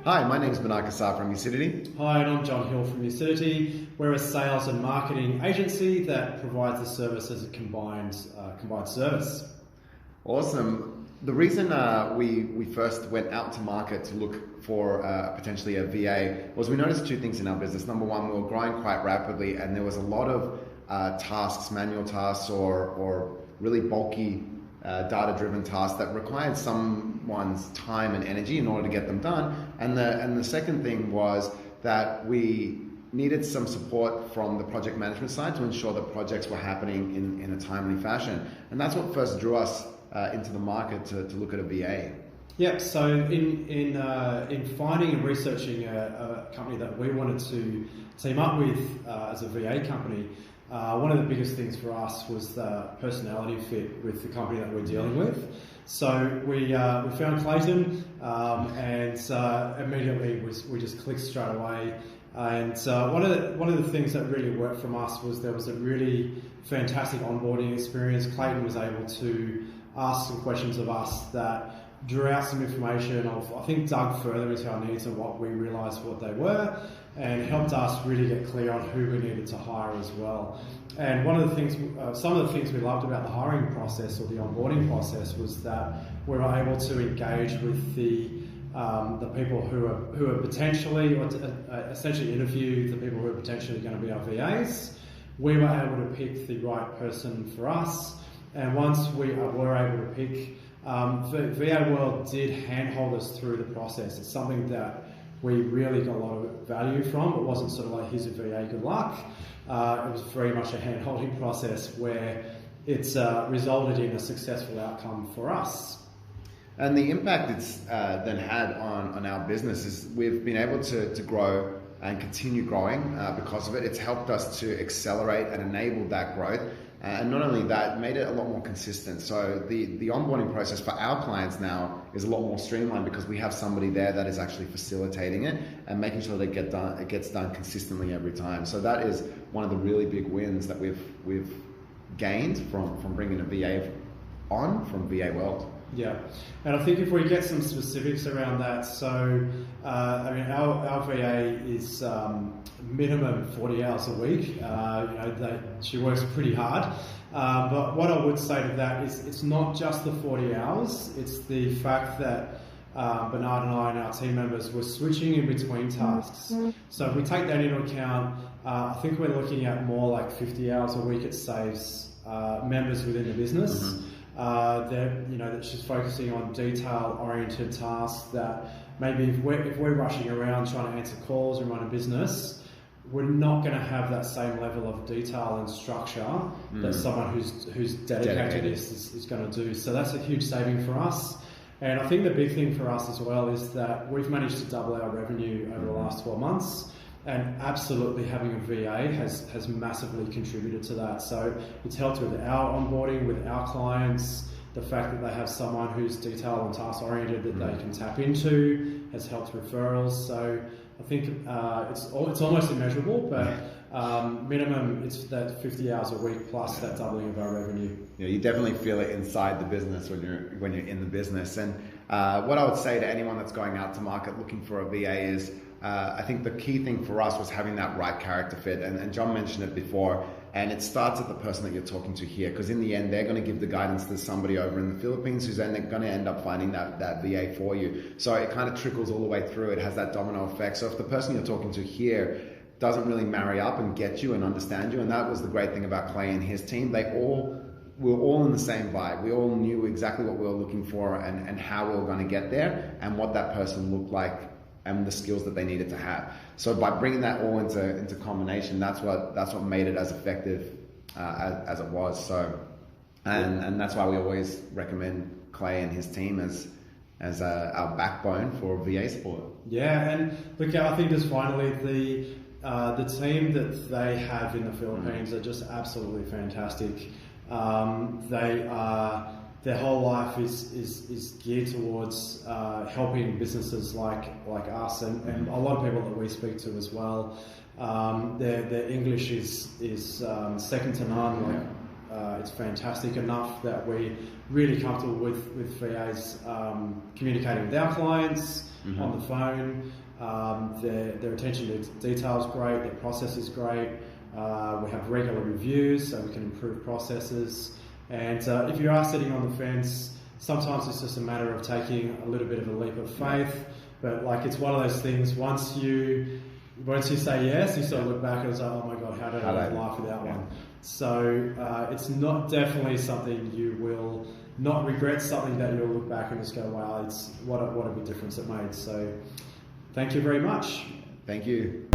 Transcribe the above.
Hi, my name is Bernard Kassar from Ucidity. Hi, and I'm John Hill from Ucidity. We're a sales and marketing agency that provides the service as a combined service. Awesome. The reason we first went out to market to look for potentially a VA was we noticed two things in our business. Number one, we were growing quite rapidly, and there was a lot of tasks, manual tasks, or really bulky data-driven tasks that required someone's time and energy in order to get them done. And the second thing was that we needed some support from the project management side to ensure that projects were happening in a timely fashion. And that's what first drew us into the market to look at a VA. Yeah, so in finding and researching a company that we wanted to team up with as a VA company, one of the biggest things for us was the personality fit with the company that we're dealing with. So we found Clayton, and immediately we just clicked straight away. And one of the things that really worked from us was there was a really fantastic onboarding experience. Clayton was able to ask some questions of us that drew out some information I think dug further into our needs and what we realised what they were, and helped us really get clear on who we needed to hire as well. And one of the things, some of the things we loved about the hiring process or the onboarding process was that we were able to engage with the people who are potentially, or essentially interview the people who are potentially going to be our VAs. We were able to pick the right person for us, and once we were able to pick, VA World did handhold us through the process. It's something that we really got a lot of value from. It wasn't sort of like, here's a VA, good luck. It was very much a hand-holding process where it's resulted in a successful outcome for us. And the impact it's then had on our business is we've been able to grow and continue growing because of it. It's helped us to accelerate and enable that growth. And not only that, made it a lot more consistent. So the onboarding process for our clients now is a lot more streamlined because we have somebody there that is actually facilitating it and making sure that it gets done consistently every time. So that is one of the really big wins that we've gained from bringing a VA on from VA World. Yeah, and I think if we get some specifics around that, so I mean, our VA is minimum 40 hours a week. She works pretty hard, but what I would say to that is it's not just the 40 hours, it's the fact that Bernard and I and our team members were switching in between tasks. So if we take that into account, I think we're looking at more like 50 hours a week. It saves members within the business. Mm-hmm. That she's focusing on detail-oriented tasks that maybe if we're rushing around trying to answer calls and run a business, we're not going to have that same level of detail and structure that someone who's dedicated to this is going to do. So that's a huge saving for us. And I think the big thing for us as well is that we've managed to double our revenue over the last 12 months. And absolutely having a VA has massively contributed to that. So it's helped with our onboarding, with our clients. The fact that they have someone who's detail and task oriented that they can tap into has helped referrals. So I think it's almost immeasurable, but minimum it's that 50 hours a week plus that doubling of our revenue. Yeah, you definitely feel it inside the business when you're in the business. And what I would say to anyone that's going out to market looking for a VA is, I think the key thing for us was having that right character fit, and John mentioned it before, and it starts at the person that you're talking to here, because in the end they're going to give the guidance to somebody over in the Philippines who's then going to end up finding that VA for you. So it kind of trickles all the way through. It has that domino effect. So if the person you're talking to here doesn't really marry up and get you and understand you, and that was the great thing about Clay and his team, we were all in the same vibe. We all knew exactly what we were looking for and how we were going to get there and what that person looked like and the skills that they needed to have. So by bringing that all into combination, that's what made it as effective as it was. So, and that's why we always recommend Clay and his team as our backbone for VA support. Yeah, and look, I think just finally the team that they have in the Philippines are just absolutely fantastic. Their whole life is geared towards helping businesses like us and a lot of people that we speak to as well. Their English is second to none. Like it's fantastic enough that we're really comfortable with VAs communicating with our clients on the phone. Their attention to detail is great, their process is great. We have regular reviews so we can improve processes. And if you are sitting on the fence, sometimes it's just a matter of taking a little bit of a leap of faith. But like, it's one of those things, once you say yes, you sort of look back and it's like, oh my God, how did I live life without one? So it's not definitely something you will not regret, something that you'll look back and just go, wow, it's what a big difference it made. So thank you very much. Thank you.